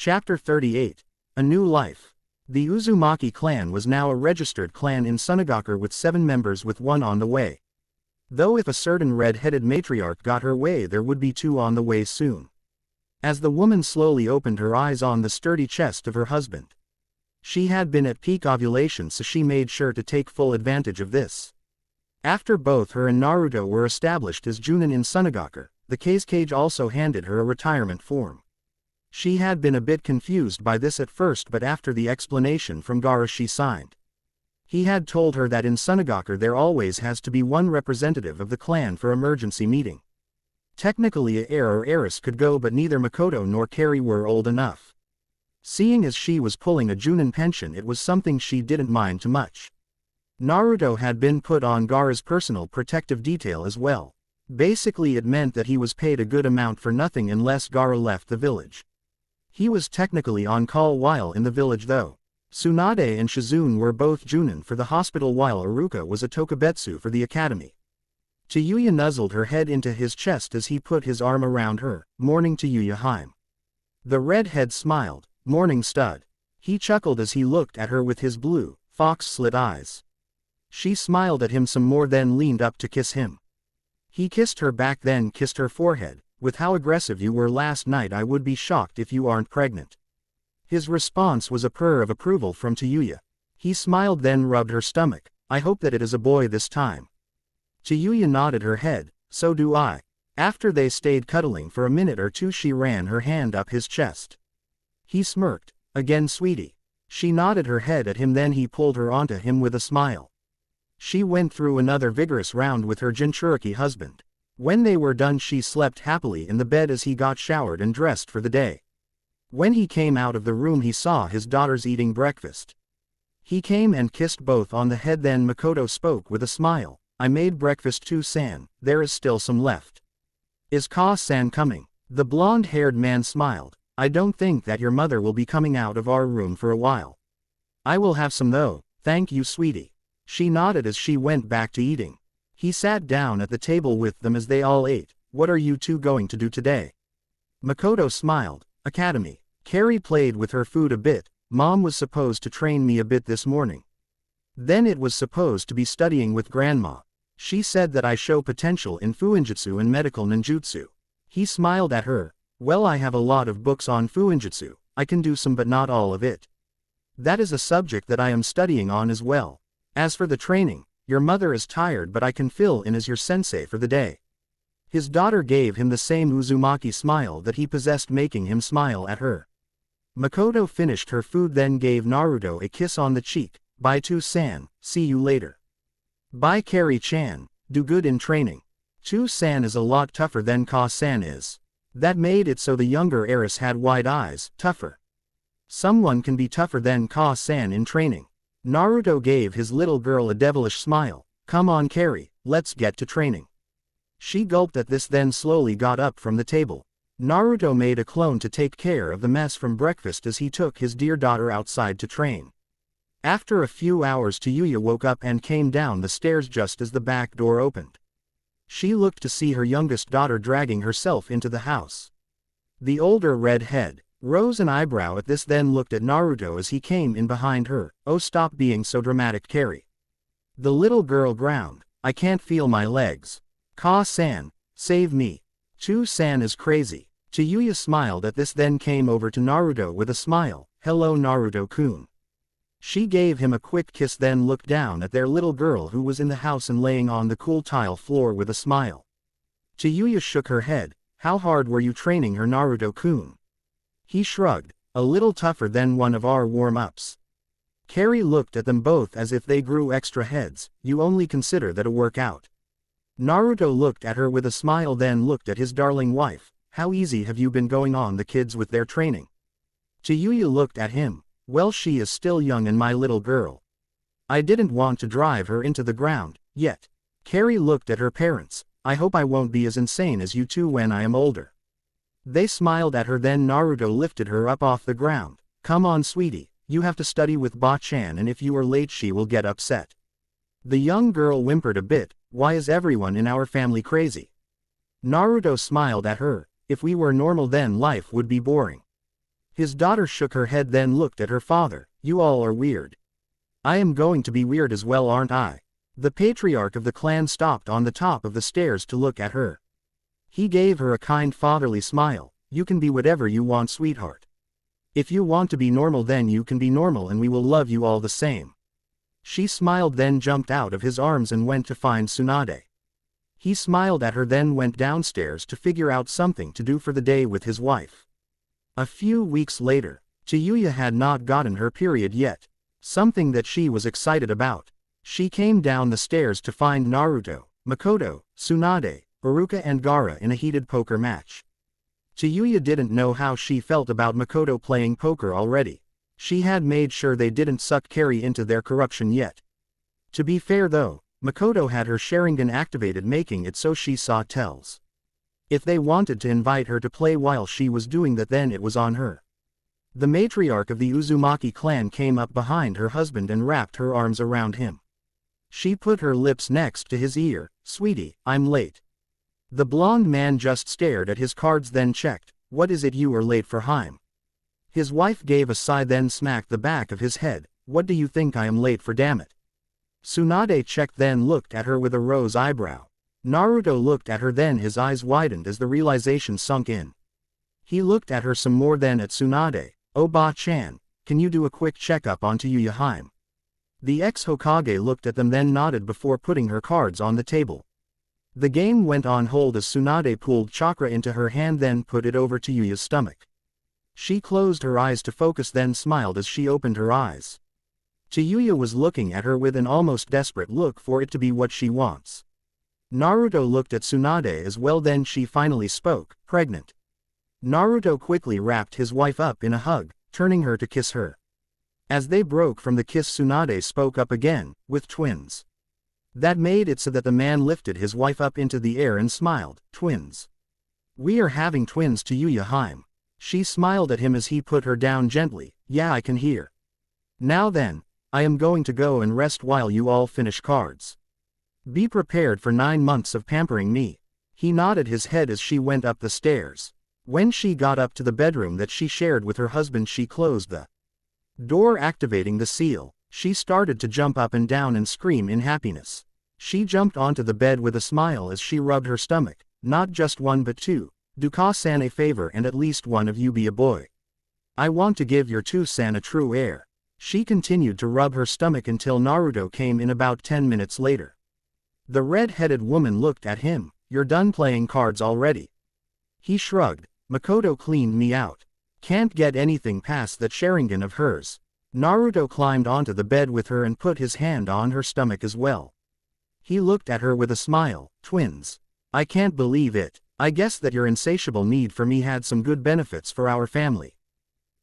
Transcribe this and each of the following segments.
Chapter 38. A New Life. The Uzumaki clan was now a registered clan in Sunagaku with 7 members with 1 on the way. Though if a certain red-headed matriarch got her way there would be 2 on the way soon. As the woman slowly opened her eyes on the sturdy chest of her husband. She had been at peak ovulation, so she made sure to take full advantage of this. After both her and Naruto were established as Junin in Sunagaku, the Kazekage also handed her a retirement form. She had been a bit confused by this at first, but after the explanation from Gaara she signed. He had told her that in Sunagaku there always has to be 1 representative of the clan for emergency meeting. Technically a heir or heiress could go, but neither Makoto nor Carrie were old enough. Seeing as she was pulling a Junin pension, it was something she didn't mind too much. Naruto had been put on Gaara's personal protective detail as well. Basically it meant that he was paid a good amount for nothing unless Gaara left the village. He was technically on call while in the village though. Tsunade and Shizune were both Junin for the hospital while Iruka was a Tokubetsu for the academy. Tayayu nuzzled her head into his chest as he put his arm around her. "Morning, Tayayu Haim." The redhead smiled. "Morning, stud." He chuckled as he looked at her with his blue, fox-slit eyes. She smiled at him some more, then leaned up to kiss him. He kissed her back, then kissed her forehead. "With how aggressive you were last night I would be shocked if you aren't pregnant." His response was a purr of approval from Tayayu. He smiled, then rubbed her stomach. "I hope that it is a boy this time." Tayayu nodded her head. "So do I." After they stayed cuddling for a minute or two she ran her hand up his chest. He smirked. "Again, sweetie." She nodded her head at him, then he pulled her onto him with a smile. She went through another vigorous round with her Jinchuriki husband. When they were done she slept happily in the bed as he got showered and dressed for the day. When he came out of the room he saw his daughters eating breakfast. He came and kissed both on the head, then Makoto spoke with a smile. "I made breakfast too, San. There is still some left." "Is Ka-san coming?" The blonde-haired man smiled. "I don't think that your mother will be coming out of our room for a while." "I will have some though, thank you, sweetie." She nodded as she went back to eating. He sat down at the table with them as they all ate. "What are you two going to do today?" Makoto smiled. "Academy." Carrie played with her food a bit. "Mom was supposed to train me a bit this morning. Then it was supposed to be studying with Grandma. She said that I show potential in fuinjutsu and medical ninjutsu." He smiled at her. "Well, I have a lot of books on fuinjutsu. I can do some but not all of it. That is a subject that I am studying on as well. As for the training, your mother is tired, but I can fill in as your sensei for the day." His daughter gave him the same Uzumaki smile that he possessed, making him smile at her. Makoto finished her food, then gave Naruto a kiss on the cheek. "Bye to-san, see you later." "Bye Carrie-chan, do good in training." To-san is a lot tougher than Ka-san is. That made it so the younger heiress had wide eyes. Tougher. Someone can be tougher than Ka-san in training. Naruto gave his little girl a devilish smile. "Come on Carrie, let's get to training." She gulped at this, then slowly got up from the table. Naruto made a clone to take care of the mess from breakfast as he took his dear daughter outside to train. After a few hours Tayayu woke up and came down the stairs just as the back door opened. She looked to see her youngest daughter dragging herself into the house. The older redhead rose an eyebrow at this, then looked at Naruto as he came in behind her. "Oh, stop being so dramatic, Carrie." The little girl groaned. "I can't feel my legs. Ka-san, save me." To-san is crazy. Tayayu smiled at this, then came over to Naruto with a smile. "Hello Naruto-kun." She gave him a quick kiss, then looked down at their little girl who was in the house and laying on the cool tile floor with a smile. Tayayu shook her head. "How hard were you training her, Naruto-kun?" He shrugged. "A little tougher than one of our warm-ups." Carrie looked at them both as if they grew extra heads. "You only consider that a workout." Naruto looked at her with a smile, then looked at his darling wife. "How easy have you been going on the kids with their training?" Tayayu looked at him. "Well, she is still young and my little girl. I didn't want to drive her into the ground, yet." Carrie looked at her parents. "I hope I won't be as insane as you two when I am older." They smiled at her, then Naruto lifted her up off the ground. "Come on sweetie, you have to study with Ba-chan, and if you are late she will get upset." The young girl whimpered a bit. "Why is everyone in our family crazy?" Naruto smiled at her. "If we were normal then life would be boring." His daughter shook her head then looked at her father. You all are weird. I am going to be weird as well, aren't I? The patriarch of the clan stopped on the top of the stairs to look at her. He gave her a kind fatherly smile. You can be whatever you want, sweetheart. If you want to be normal then you can be normal and we will love you all the same. She smiled then jumped out of his arms and went to find Tsunade. He smiled at her then went downstairs to figure out something to do for the day with his wife. A few weeks later, Tayayu had not gotten her period yet, something that she was excited about. She came down the stairs to find Naruto, Makoto, Tsunade, Iruka and Gaara in a heated poker match. Tayayu didn't know how she felt about Makoto playing poker already. She had made sure they didn't suck Carrie into their corruption yet. To be fair though, Makoto had her Sharingan activated making it so she saw tells. If they wanted to invite her to play while she was doing that then it was on her. The matriarch of the Uzumaki clan came up behind her husband and wrapped her arms around him. She put her lips next to his ear. Sweetie, I'm late. The blonde man just stared at his cards then checked. What is it you are late for, Haim? His wife gave a sigh then smacked the back of his head. What do you think I am late for, damn it? Tsunade checked then looked at her with a rose eyebrow. Naruto looked at her then his eyes widened as the realization sunk in. He looked at her some more then at Tsunade. Oh Ba-chan, can you do a quick checkup on Tayayu, Haim? The ex-Hokage looked at them then nodded before putting her cards on the table. The game went on hold as Tsunade pulled chakra into her hand then put it over Tayuya's stomach. She closed her eyes to focus then smiled as she opened her eyes. Tayayu was looking at her with an almost desperate look for it to be what she wants. Naruto looked at Tsunade as well then she finally spoke, pregnant. Naruto quickly wrapped his wife up in a hug, turning her to kiss her. As they broke from the kiss Tsunade spoke up again, with twins. That made it so that the man lifted his wife up into the air and smiled, twins. We are having twins, Tayayu, Haim. She smiled at him as he put her down gently. Yeah, I can hear. Now then, I am going to go and rest while you all finish cards. Be prepared for 9 months of pampering me. He nodded his head as she went up the stairs. When she got up to the bedroom that she shared with her husband she closed the door activating the seal. She started to jump up and down and scream in happiness. She jumped onto the bed with a smile as she rubbed her stomach. Not just one but two. Do Ka-san a favor and at least one of you be a boy. I want to give your 2-san a true heir. She continued to rub her stomach until Naruto came in about 10 minutes later. The red-headed woman looked at him. You're done playing cards already? He shrugged. Makoto cleaned me out. Can't get anything past that Sharingan of hers. Naruto climbed onto the bed with her and put his hand on her stomach as well. He looked at her with a smile. Twins. I can't believe it. I guess that your insatiable need for me had some good benefits for our family.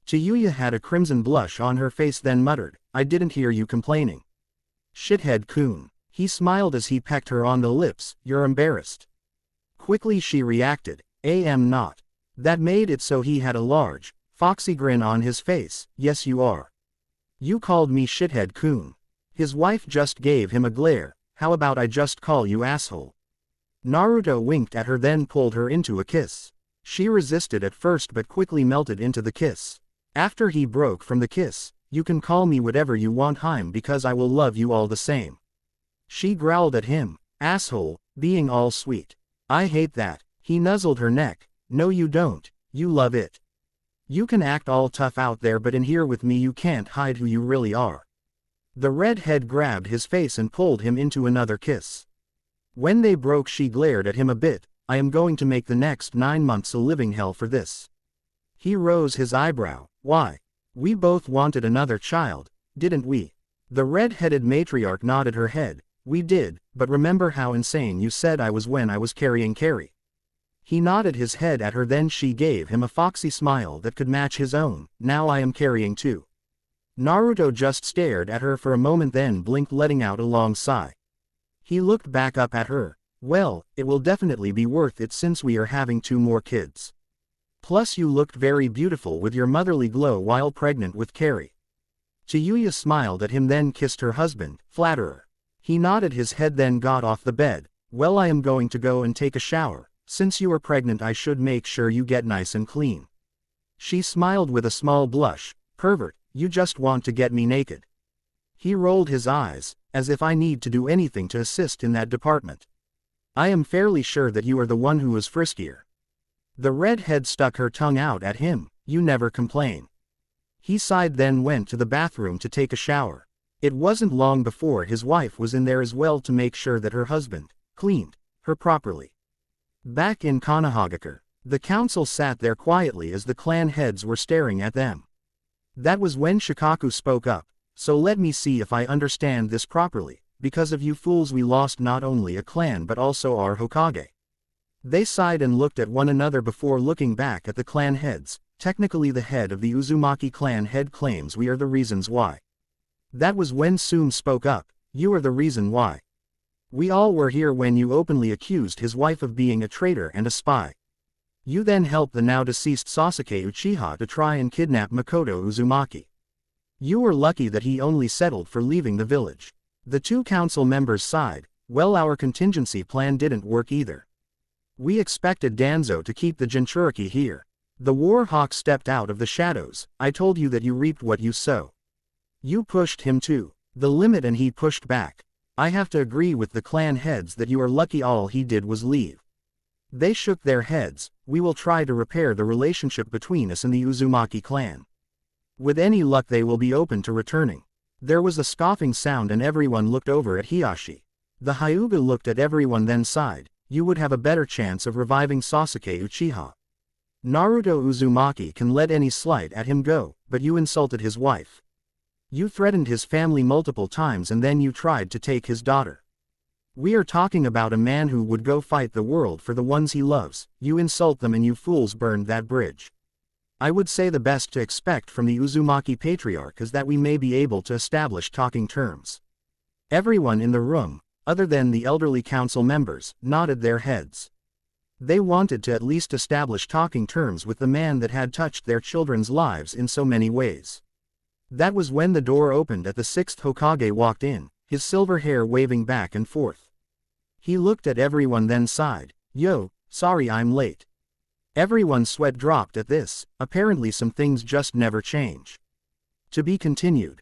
Tayayu had a crimson blush on her face then muttered, I didn't hear you complaining. Shithead-kun. He smiled as he pecked her on the lips. You're embarrassed. Quickly she reacted. Am not. That made it so he had a large, foxy grin on his face. Yes you are. You called me shithead-kun. His wife just gave him a glare. How about I just call you asshole? Naruto winked at her then pulled her into a kiss. She resisted at first but quickly melted into the kiss. After he broke from the kiss, you can call me whatever you want, Haim, because I will love you all the same. She growled at him. Asshole, being all sweet. I hate that. He nuzzled her neck. No you don't, you love it. You can act all tough out there but in here with me you can't hide who you really are. The redhead grabbed his face and pulled him into another kiss. When they broke she glared at him a bit. I am going to make the next 9 months a living hell for this. He rose his eyebrow. Why? We both wanted another child, didn't we? The red-headed matriarch nodded her head. We did, but remember how insane you said I was when I was carrying Carrie. He nodded his head at her then she gave him a foxy smile that could match his own. Now I am carrying too. Naruto just stared at her for a moment then blinked letting out a long sigh. He looked back up at her. Well, it will definitely be worth it since we are having 2 more kids. Plus you looked very beautiful with your motherly glow while pregnant with Carrie. Tayayu smiled at him then kissed her husband, flatterer. He nodded his head then got off the bed. Well I am going to go and take a shower. Since you are pregnant I should make sure you get nice and clean. She smiled with a small blush. Pervert, you just want to get me naked. He rolled his eyes, as if I need to do anything to assist in that department. I am fairly sure that you are the one who was friskier. The redhead stuck her tongue out at him. You never complain. He sighed, then went to the bathroom to take a shower. It wasn't long before his wife was in there as well to make sure that her husband cleaned her properly. Back in Konohagakure, the council sat there quietly as the clan heads were staring at them. That was when Shikaku spoke up. So let me see if I understand this properly. Because of you fools we lost not only a clan but also our Hokage. They sighed and looked at one another before looking back at the clan heads. Technically the head of the Uzumaki clan head claims we are the reasons why. That was when Sum spoke up. You are the reason why. We all were here when you openly accused his wife of being a traitor and a spy. You then helped the now deceased Sasuke Uchiha to try and kidnap Makoto Uzumaki. You were lucky that he only settled for leaving the village. The two council members sighed. Well, our contingency plan didn't work either. We expected Danzo to keep the Jinchuriki here. The war hawk stepped out of the shadows. I told you that you reaped what you sow. You pushed him to the limit and he pushed back. I have to agree with the clan heads that you are lucky all he did was leave. They shook their heads. We will try to repair the relationship between us and the Uzumaki clan. With any luck they will be open to returning. There was a scoffing sound and everyone looked over at Hiashi. The Hyuga looked at everyone then sighed. You would have a better chance of reviving Sasuke Uchiha. Naruto Uzumaki can let any slight at him go, but you insulted his wife. You threatened his family multiple times and then you tried to take his daughter. We are talking about a man who would go fight the world for the ones he loves. You insult them and you fools burned that bridge. I would say the best to expect from the Uzumaki patriarch is that we may be able to establish talking terms. Everyone in the room, other than the elderly council members, nodded their heads. They wanted to at least establish talking terms with the man that had touched their children's lives in so many ways. That was when the door opened and the sixth Hokage walked in, his silver hair waving back and forth. He looked at everyone then sighed. Yo, sorry I'm late. Everyone's sweat dropped at this. Apparently some things just never change. To be continued.